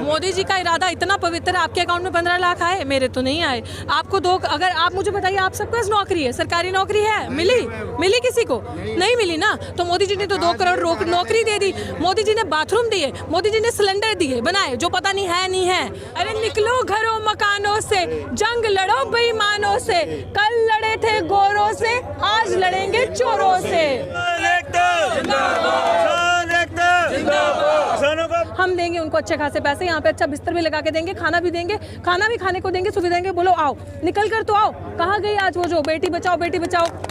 मोदी जी का इरादा इतना पवित्र है, आपके अकाउंट में 15 लाख आए, मेरे तो नहीं आए। आपको दो, अगर आप मुझे बताइए, आप सबके पास नौकरी है, सरकारी नौकरी है, मिली किसी को? नहीं मिली ना। तो मोदी जी ने तो 2 करोड़ नौकरी दे दी, मोदी जी ने बाथरूम दिए, मोदी जी ने सिलेंडर दिए बनाए, जो पता नहीं है नहीं है। अरे निकलो घरों मकानों से, जंग लड़ो बेईमानों से, कल लड़े थे गोरों से, आज लड़ेंगे चोरों से। हम देंगे उनको अच्छे खासे पैसे, यहाँ पे अच्छा बिस्तर भी लगा के देंगे, खाना भी देंगे, खाना भी खाने को देंगे, सुविधा देंगे। बोलो आओ, निकल कर तो आओ। कहाँ गई आज वो जो बेटी बचाओ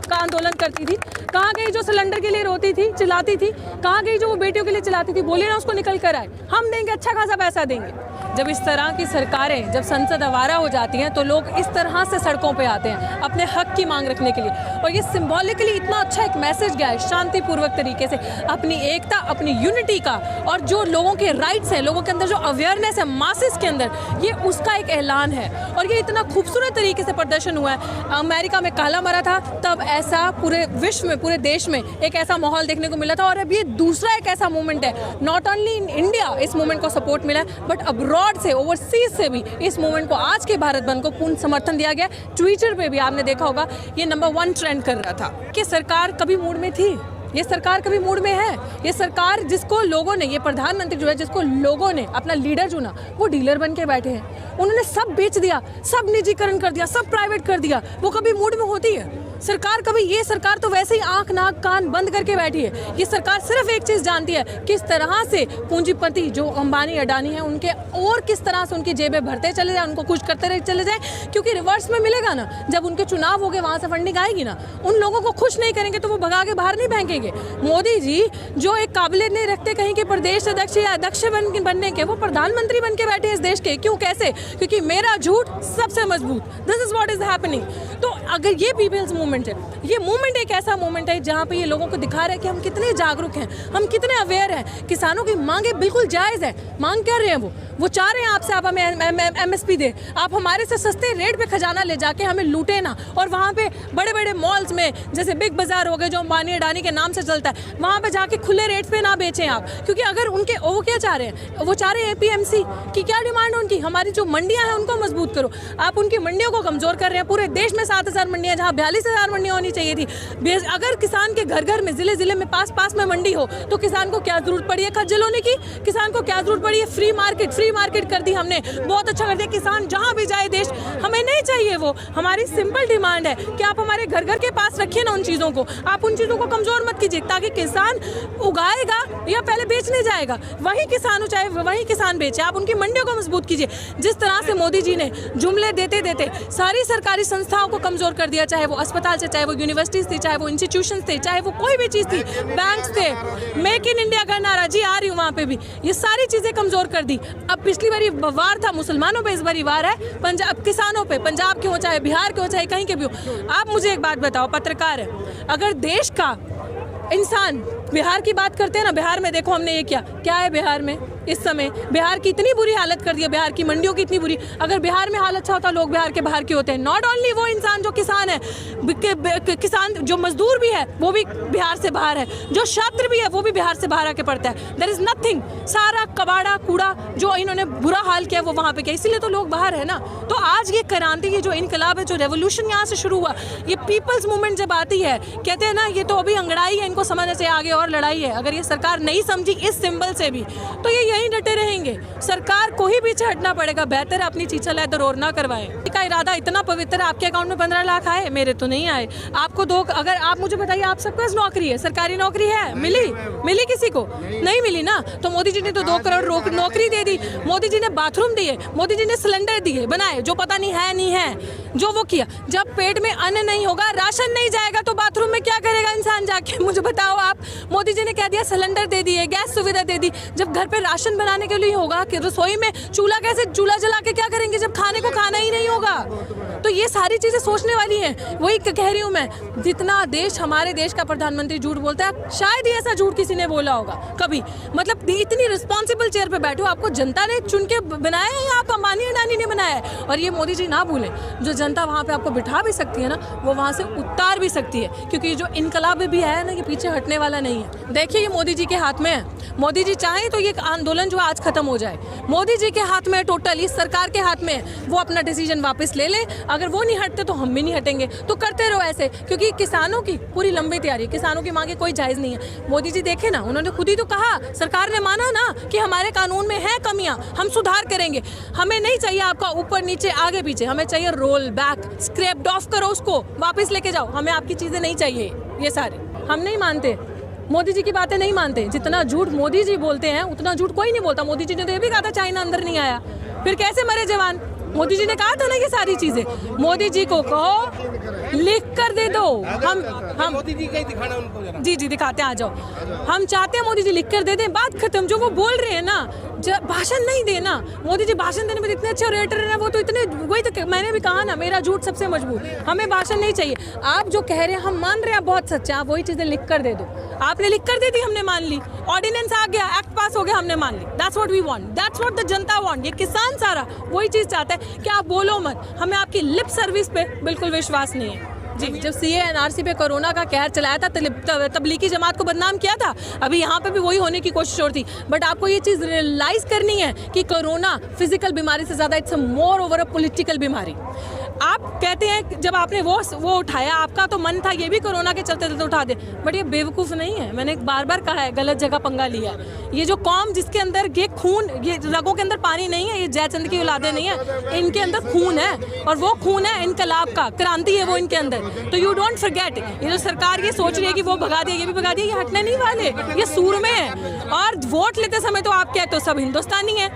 का आंदोलन करती थी? कहाँ गई जो सिलेंडर के लिए रोती थी, चिल्लाती थी? कहाँ गई जो वो बेटियों के लिए चिल्लाती थी? बोलिए ना उसको निकल कर आए। हम देंगे, अच्छा खासा पैसा देंगे। जब इस तरह की सरकारें, जब संसद आवारा हो जाती हैं, तो लोग इस तरह से सड़कों पे आते हैं अपने हक की मांग रखने के लिए। और ये सिंबॉलिकली इतना अच्छा एक मैसेज गया है, शांतिपूर्वक तरीके से, अपनी एकता, अपनी यूनिटी का, और जो लोगों के राइट्स हैं, लोगों के अंदर जो अवेयरनेस है मासेस के अंदर, ये उसका एक ऐलान है। और ये इतना खूबसूरत तरीके से प्रदर्शन हुआ है। अमेरिका में काला मरा था, तब ऐसा पूरे विश्व में, पूरे देश में एक ऐसा माहौल देखने को मिला था। और अब ये दूसरा एक ऐसा मूवमेंट है, नॉट ओनली इन इंडिया इस मूवमेंट को सपोर्ट मिला है, बट अब्रॉड से, ओवरसीज से भी इस मूवमेंट को, आज के भारत बंद को पूर्ण समर्थन दिया गया। ट्विटर पे भी आपने देखा होगा, ये नंबर 1 ट्रेंड कर रहा था। कि सरकार कभी मूड में थी? ये सरकार कभी मूड में है? ये सरकार जिसको लोगों ने, ये प्रधानमंत्री जो है, जिसको लोगों ने अपना लीडर चुना, वो डीलर बन के बैठे हैं। उन्होंने सब बेच दिया, सब निजीकरण कर दिया, सब प्राइवेट कर दिया। वो कभी मूड में होती है सरकार? कभी? ये सरकार तो वैसे ही आंख नाक कान बंद करके बैठी है। ये सरकार सिर्फ एक चीज जानती है, किस तरह से पूंजीपति जो अंबानी अडानी है, उनके और किस तरह से उनकी जेबें भरते चले जाए, उनको कुछ करते रहे चले जाए। क्योंकि रिवर्स में मिलेगा ना, जब उनके चुनाव हो गए, वहां से फंडिंग आएगी ना, उन लोगों को खुश नहीं करेंगे तो वो भगा के बाहर नहीं फेंकेंगे। मोदी जी जो एक काबिलियत नहीं रखते कहीं के प्रदेश अध्यक्ष या अध्यक्ष बनने के, वो प्रधानमंत्री बन के बैठे इस देश के। क्यों? कैसे? क्योंकि मेरा झूठ सबसे मजबूत। This is what is happening. तो अगर ये पीपल्स मूवमेंट है, ये मूवमेंट एक ऐसा मूवमेंट है जहाँ पे ये लोगों को दिखा रहा है कि हम कितने जागरूक हैं, हम कितने अवेयर हैं। किसानों की मांगे बिल्कुल जायज़ है। मांग कर रहे हैं वो चाह रहे हैं आपसे, आप हमें MSP दे, आप हमारे से सस्ते रेट पे खजाना ले जाके हमें लूटे ना। और वहाँ पे बड़े बड़े मॉल्स में, जैसे बिग बाजार हो गए जो अंबानी अडानी के नाम से चलता है, वहाँ पे जाके खुले रेट पे ना बेचें आप। क्योंकि अगर उनके, वो क्या चाह रहे हैं? वो चाह रहे हैं APMC की। क्या डिमांड है उनकी? हमारी जो मंडियाँ हैं उनको मजबूत करो। आप उनकी मंडियों को कमज़ोर कर रहे हैं। पूरे देश में 7,000 मंडियाँ, जहाँ 42,000 मंडियाँ होनी चाहिए थी। अगर किसान के घर घर में, जिले में, पास में मंडी हो, तो किसान को क्या जरूरत पड़ी है खज्जल होने की? किसान को क्या जरूरत पड़ी है? फ्री मार्केट कर दी हमने, बहुत अच्छा कर दिया। किसान जहां भी जाए देश, हमें नहीं चाहिए वो। हमारी सिंपल डिमांड है कि आप हमारे घर घर के पास रखिए ना उन चीज़ों को, आप उन चीज़ों को कमज़ोर मत कीजिए, ताकि किसान उगाएगा या पहले बेचने जाएगा, वही किसान हो, चाहे वही किसान बेचे। आप उनकी मंडियों को मजबूत कीजिए। जिस तरह से मोदी जी ने जुमले देते देते सारी सरकारी संस्थाओं को कमज़ोर कर दिया, चाहे वो अस्पताल से, चाहे वो यूनिवर्सिटीज़ थी, चाहे वो इंस्टीट्यूशन थे, चाहे वो कोई भी चीज़ थी, बैंक थे, मेक इन इंडिया का नारा, जी आ रही हूँ वहाँ पे भी, ये सारी चीज़ें कमज़ोर कर दी। अब पिछली बारी वार था मुसलमानों पे, इस बारी वार है पंजाब किसानों पे, पंजाब के हो, चाहे बिहार के हो, चाहे कहीं के भी हो। आप मुझे एक बात बताओ, पत्रकार है, अगर देश का इंसान, बिहार की बात करते हैं ना, बिहार में देखो हमने ये क्या है बिहार में इस समय? बिहार की इतनी बुरी हालत कर दी है, बिहार की मंडियों की इतनी बुरी। अगर बिहार में हालत अच्छा होता, लोग बिहार के बाहर के होते हैं। नॉट ओनली वो इंसान जो किसान है, किसान जो मजदूर भी है वो भी बिहार से बाहर है, जो छात्र भी है वो भी बिहार से बाहर आके पढ़ता है। देयर इज नथिंग, सारा कबाड़ा कूड़ा जो इन्होंने बुरा हाल किया वो वहाँ पे किया, इसीलिए तो लोग बाहर है ना। तो आज ये क्रांति, ये जो इनकलाब है, जो रेवोल्यूशन यहाँ से शुरू हुआ, ये पीपल्स मूवमेंट जब आती है, कहते हैं ना ये तो अभी अंगड़ाई है, इनको समझने से आगे और लड़ाई है। अगर ये सरकार नहीं समझी इस सिंबल से भी, तो ये यहीं डटे रहेंगे। सरकार को ही पीछे हटना पड़ेगा। बेहतर है अपनी चीचा ले तो रोर ना करवाए। का इरादा इतना पवित्र है, आपके अकाउंट में 15 लाख आए, मेरे तो नहीं आए। आपको दो, अगर आप मुझे बताइए, आप सबके पास नौकरी है, सरकारी नौकरी है, मिली किसी को? नहीं मिली ना। तो मोदी जी ने तो 2 करोड़ नौकरी दे दी, मोदी जी ने बाथरूम दिए, मोदी जी ने सिलेंडर दिए बनाए, जो पता नहीं है नहीं है, जो वो किया। जब पेट में अन्न नहीं होगा, राशन नहीं जाएगा, तो बाथरूम में क्या करेगा इंसान जाके? मुझे बताओ आप। मोदी जी ने कह दिया सिलेंडर दे दिए, गैस सुविधा दे दी। जब घर पे राशन बनाने के लिए होगा कि रसोई में चूल्हा जला के क्या करेंगे जब खाने को खाना ही नहीं होगा? तो ये सारी चीज़ें सोचने वाली हैं। वही कह रही हूँ मैं, जितना देश, हमारे देश का प्रधानमंत्री झूठ बोलता है, शायद ही ऐसा झूठ किसी ने बोला होगा कभी। मतलब इतनी रिस्पॉन्सिबल चेयर पे बैठो, आपको जनता ने चुन के बनाया है या आप अंबानी अडानी ने बनाया है? और ये मोदी जी ना भूलें, जो जनता वहाँ पे आपको बिठा भी सकती है ना, वो वहाँ से उतार भी सकती है, क्योंकि जो इनकलाब भी है ना, ये पीछे हटने वाला नहीं है। देखिए ये मोदी जी के हाथ में है। मोदी जी चाहें तो ये आंदोलन जो आज खत्म हो जाए, मोदी जी के हाथ में है, टोटल इस सरकार के हाथ में है। वो अपना डिसीजन वापस ले लें, अगर वो नहीं हटते तो हम भी नहीं हटेंगे। तो करते रहो ऐसे, क्योंकि किसानों की पूरी लंबी तैयारी, किसानों की मांगे कोई जायज़ नहीं है। मोदी जी देखे ना, उन्होंने खुद ही तो कहा, सरकार ने माना ना कि हमारे कानून में है कमियां, हम सुधार करेंगे। हमें नहीं चाहिए आपका ऊपर नीचे आगे पीछे, हमें चाहिए रोल बैक, स्क्रैप्ड ऑफ करो उसको, वापस लेके जाओ। हमें आपकी चीज़ें नहीं चाहिए, ये सारे हम नहीं मानते। मोदी जी की बातें नहीं मानते। जितना झूठ मोदी जी बोलते हैं उतना झूठ कोई नहीं बोलता। मोदी जी ने तो ये भी कहा था चाइना अंदर नहीं आया, फिर कैसे मरे जवान? मोदी जी ने कहा था ना ये सारी चीजें। मोदी जी को कहो लिख कर दे दो। हम मोदी जी का ही दिखाना उनको जरा। जी दिखाते हैं, आ जाओ। हम चाहते हैं मोदी जी लिख कर दे दें, बात खत्म। जो वो बोल रहे हैं ना, भाषण नहीं देना। मोदी जी भाषण देने में इतने अच्छे ऑरेटर हैं, वो तो इतने, वही तो मैंने भी कहा ना, मेरा झूठ सबसे मजबूत। हमें भाषण नहीं चाहिए। आप जो कह रहे हैं हम मान रहे हैं, आप बहुत सच्चे, आप वही चीजें लिख कर दे दो। आपने लिख कर दे दी, हमने मान ली। ऑर्डिनेंस आ गया, एक्ट पास हो गया, हमने मान ली। That's what we want, that's what the जनता वांट। ये किसान सारा वही चीज चाहता है कि आप बोलो मत। हमें आपकी लिप सर्विस पे बिल्कुल विश्वास नहीं है। जी, जब सीए एनआरसी पे कोरोना का कहर चलाया था, तबलीगी जमात को बदनाम किया था, अभी यहाँ पे भी वही होने की कोशिश हो रही थी। बट आपको ये चीज़ रियलाइज़ करनी है कि कोरोना फिजिकल बीमारी से ज़्यादा it's more over a political बीमारी। आप कहते हैं जब आपने वो उठाया, आपका तो मन था ये भी कोरोना के चलते चलते उठा दे, बट ये बेवकूफ़ नहीं है। मैंने बार बार कहा है, गलत जगह पंगा लिया है। ये जो कौम जिसके अंदर ये खून, ये रगों के अंदर पानी नहीं है, ये जयचंद की औलादे नहीं है, इनके अंदर खून है, और वो खून है इनकलाब का, क्रांति है वो इनके अंदर। तो यू डोंट फॉरगेट, ये जो सरकार ये सोच रही है कि वो भगा दिया, ये भी भगा दिया, ये हटने नहीं वाले, ये सूर में है। और वोट लेते समय तो आप कहते हो सब हिंदुस्तानी है,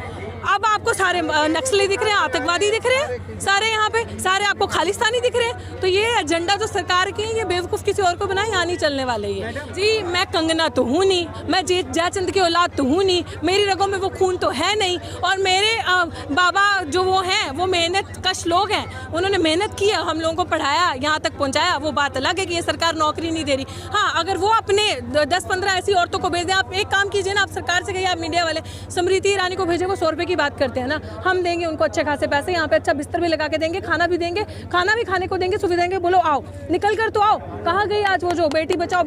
अब आपको सारे नक्सली दिख रहे हैं, आतंकवादी दिख रहे हैं, सारे यहाँ पे सारे आपको खालिस्तानी दिख रहे हैं। तो ये एजेंडा जो सरकार की है, ये बेवकूफ़ किसी और को बना, यहाँ नहीं चलने वाले ये। जी, मैं कंगना तो हूँ नहीं, मैं जयचंद की औलाद तो हूँ नहीं, मेरी रगों में वो खून तो है नहीं। और मेरे बाबा जो वो हैं, वो मेहनत कश लोग हैं, उन्होंने मेहनत की है, हम लोगों को पढ़ाया, यहाँ तक पहुँचाया। वो बात अलग है कि ये सरकार नौकरी नहीं दे रही। हाँ, अगर वो अपने 10-15 ऐसी औरतों को भेज दें, आप एक काम कीजिए ना, आप सरकार से कहिए, आप मीडिया वाले स्मृति ईरानी को भेजे, वो 100 रुपये की बात करते हैं ना, हम देंगे उनको अच्छे खासे पैसे, यहाँ पे अच्छा बिस्तर भी लगा के देंगे, खाना भी देंगे, खाना भी खाने को देंगे, सुविधा देंगे। बोलो आओ, निकल कर तो आओ। कहाँ गई आज वो जो बेटी बचाओ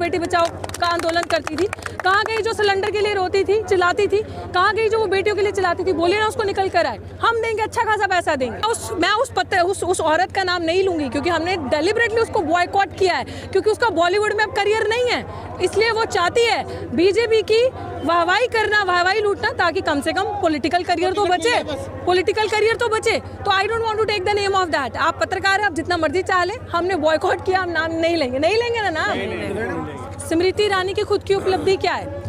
का आंदोलन करती थी? कहाँ गई जो सिलेंडर के लिए रोती थी, चिल्लाती थी? कहाँ गई जो वो बेटियों के लिए चिल्लाती थी? बोलिए ना उसको निकल कर आए, हम देंगे अच्छा खासा पैसा देंगे। मैं उस औरत का नाम नहीं लूंगी, क्योंकि हमने डेलिबरेटली उसको बॉयकॉट किया है, क्योंकि उसका बॉलीवुड में अब करियर नहीं है। इसलिए वो चाहती है बीजेपी की वाहवाही करना, वाहवाही लूटना, ताकि कम से कम पॉलिटिकल करियर तो बचे। तो I don't want to take the name of that. आप पत्रकार हैं, आप जितना मर्जी चाह लें, हमने बॉयकॉट किया, हम नाम नहीं लेंगे ना नाम। स्मृति ईरानी की खुद की उपलब्धि क्या है?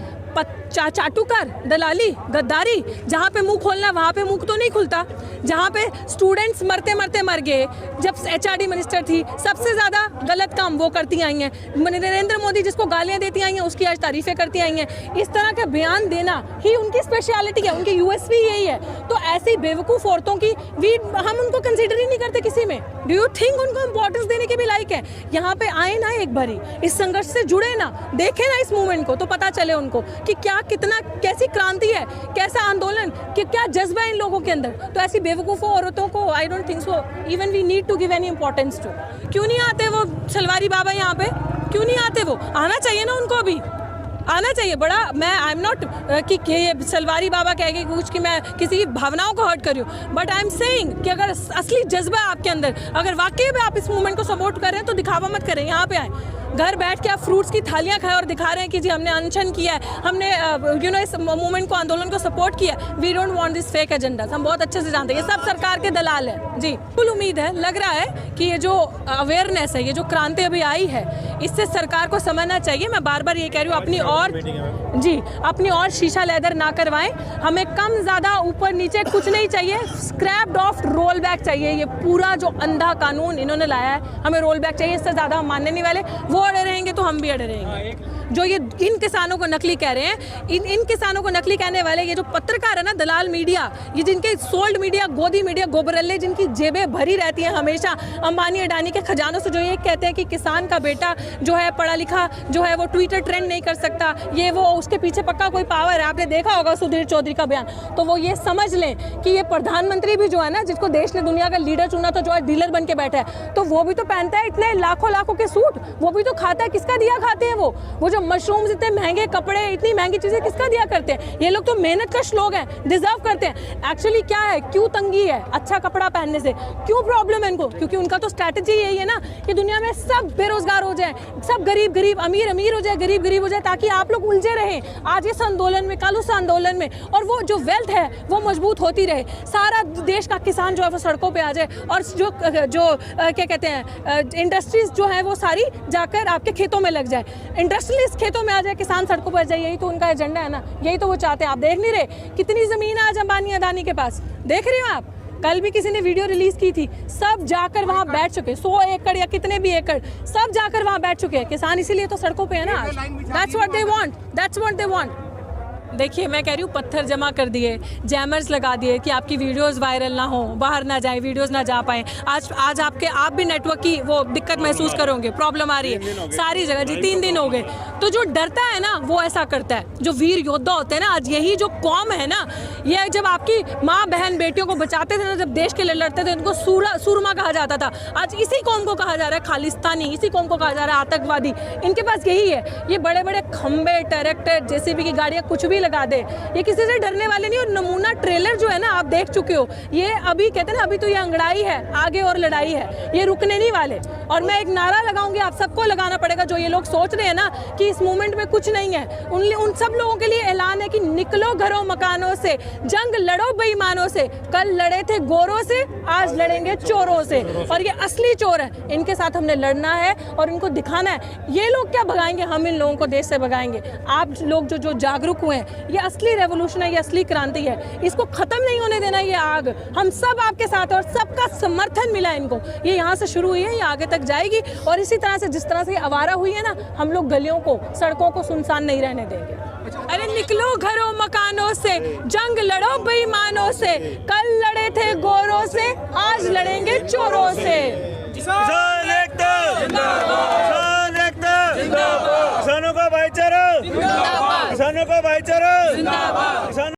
चाटुकार, दलाली, गद्दारी। जहाँ पे मुंह खोलना वहाँ पे मुंह तो नहीं खुलता। जहाँ पे स्टूडेंट्स मरते मर गए, जब HRD मिनिस्टर थी, सबसे ज़्यादा गलत काम वो करती आई हैं। नरेंद्र मोदी जिसको गालियाँ देती आई हैं, उसकी आज तारीफ़ें करती आई हैं। इस तरह का बयान देना ही उनकी स्पेशलिटी है, उनकी USP यही है। तो ऐसी बेवकूफ़ औरतों की हम उनको कंसिडर ही नहीं करते किसी में। डू यू थिंक उनको इम्पोर्टेंस देने के भी लायक है? यहाँ पे आए ना एक बारी, इस संघर्ष से जुड़े ना, देखें ना इस मूवमेंट को, तो पता चले उनको कि क्या, कितना, कैसी क्रांति है, कैसा आंदोलन, कि क्या जज्बा है इन लोगों के अंदर। तो ऐसी बेवकूफ़ औरतों को I don't think so even we need to give any importance to. क्यों नहीं आते वो सलवारी बाबा यहाँ पे? क्यों नहीं आते वो? आना चाहिए ना उनको, भी आना चाहिए। बड़ा मैं आई एम नॉट कि ये सलवारी बाबा कह के कुछ कि मैं किसी की भावनाओं को हर्ट कर रही हूँ, बट आई एम सेइंग कि अगर असली जज्बा है आपके अंदर, अगर वाकई में आप इस मूवमेंट को सपोर्ट कर रहे हैं, तो दिखावा मत करें। यहाँ पे आए, घर बैठ के आप फ्रूट्स की थालियां खाएं और दिखा रहे हैं कि जी हमने अनशन किया है, हमने इस मूवमेंट को, आंदोलन को सपोर्ट किया। We don't want this fake agenda. हम बहुत अच्छे से जानते हैं ये सब सरकार के दलाल है। जी, बिल्कुल उम्मीद है, लग रहा है कि ये जो अवेयरनेस है, ये जो क्रांति अभी आई है, इससे सरकार को समझना चाहिए। मैं बार बार ये कह रही हूँ, अपनी और शीशा लेदर ना करवाएं। हमें कम ज़्यादा ऊपर नीचे कुछ नहीं चाहिए, स्क्रैप्ड ऑफ रोल बैक चाहिए। ये पूरा जो अंधा कानून इन्होंने लाया है, हमें रोल बैक चाहिए। इससे ज़्यादा हम मानने नहीं वाले। वो अड़े रहेंगे तो हम भी अड़े रहेंगे। जो ये इन किसानों को नकली कह रहे हैं, इन किसानों को नकली कहने वाले ये जो पत्रकार है ना, दलाल मीडिया, ये जिनके सोल्ड मीडिया, गोदी मीडिया, गोबरल्ले, जिनकी जेबें भरी रहती हैं हमेशा अंबानी अडानी के खजानों से, जो ये कहते हैं कि किसान का बेटा जो है पढ़ा लिखा जो है वो ट्विटर ट्रेंड नहीं कर सकता, ये वो, उसके पीछे पक्का कोई पावर है। आपने देखा होगा सुधीर चौधरी का बयान। तो वो ये समझ लें कि ये प्रधानमंत्री भी जो है ना, जिसको देश ने दुनिया का लीडर चुना, तो जो है डीलर बन के बैठा है, तो वो भी तो पहनता है इतने लाखों के सूट, वो भी तो खाता है। किसका दिया खाते हैं वो जो मशरूम्स, इतने महंगे कपड़े, इतनी महंगी चीजें किसका दिया करते हैं? ये लोग तो मेहनत कश लोग हैं, डिजर्व करते हैं। एक्चुअली क्या है, क्यों तंगी है अच्छा कपड़ा पहनने से, क्यों प्रॉब्लम है इनको? क्योंकि उनका तो स्ट्रैटेजी यही है ना कि दुनिया में सब बेरोजगार हो जाए, सब गरीब अमीर हो जाए, गरीब हो जाए, ताकि आप लोग उलझे रहें आज इस आंदोलन में, कल उस आंदोलन में, और वो जो वेल्थ है वो मजबूत होती रहे। सारा देश का किसान जो है वो सड़कों पे आ जाए, और जो क्या कहते हैं इंडस्ट्रीज जो है वो सारी जाकर आपके खेतों में लग जाए, इंडस्ट्रियलिस्ट खेतों में आ जाए, किसान सड़कों पर आ जाए। यही तो उनका एजेंडा है ना, यही तो वो चाहते हैं। आप देख नहीं रहे कितनी जमीन है आज अंबानी अडानी के पास? देख रहे हो आप? कल भी किसी ने वीडियो रिलीज की थी, सब जाकर वहां बैठ चुके, 100 एकड़ या कितने भी एकड़, सब जाकर वहां बैठ चुके हैं किसान। इसीलिए तो सड़कों पे है ना आज। That's what they want. देखिए, मैं कह रही हूँ पत्थर जमा कर दिए, जैमर्स लगा दिए कि आपकी वीडियोस वायरल ना हो, बाहर ना जाए, वीडियोस ना जा पाए। आज आप भी नेटवर्क की वो दिक्कत महसूस करोगे, प्रॉब्लम आ रही है सारी जगह जी। 3 दिन हो गए। तो जो डरता है ना वो ऐसा करता है, जो वीर योद्धा होते हैं ना, आज यही जो कौम है ना, ये जब आपकी माँ बहन बेटियों को बचाते थे ना, जब देश के लिए लड़ते थे, उनको सूरमा कहा जाता था। आज इसी कौम को कहा जा रहा है खालिस्तानी, इसी कौम को कहा जा रहा है आतंकवादी। इनके पास यही है, ये बड़े बड़े खंबे, ट्रैक्टर, जेसीबी की गाड़ियाँ, कुछ भी लगा दे, ये किसी से डरने वाले नहीं। और नमूना ट्रेलर जो है ना, आप देख चुके हो, ये अभी कहते हैं ना, अभी तो ये अंगड़ाई है, आगे और लड़ाई है, ये रुकने नहीं वाले। और मैं एक नारा लगाऊंगी, आप सबको लगाना पड़ेगा, जो ये लोग सोच रहे हैं ना कि इस मूवमेंट में कुछ नहीं है, उन सब लोगों के लिए ऐलान है कि निकलो घरों मकानों से, जंग लड़ो बेईमानों से। कल लड़े थे गोरों से, आज लड़ेंगे चोरों से, और ये असली चोर है, इनके साथ हमने लड़ना है और इनको दिखाना है। ये लोग क्या भगाएंगे, हम इन लोगों को देश से भगाएंगे। आप लोग जो जागरूक हुए हैं, ये असली रेवोल्यूशन है, ये असली क्रांति है, इसको खत्म नहीं होने देना। ये आग हम सब आपके साथ, और सबका समर्थन मिला इनको। ये यहाँ से शुरू हुई है, ये आगे तक जाएगी, और इसी तरह से जिस तरह से आवारा हुई है ना, हम लोग गलियों को, सड़कों को सुनसान नहीं रहने देंगे। अरे निकलो घरों मकानों से, जंग लड़ो बेईमानों से, कल लड़े थे गोरों से, आज लड़ेंगे चोरों से। किसान एकता जिंदाबाद, किसान एकता जिंदाबाद, किसानों का भाईचारा जिंदाबाद, किसानों का भाईचारा जिंदाबाद, किसान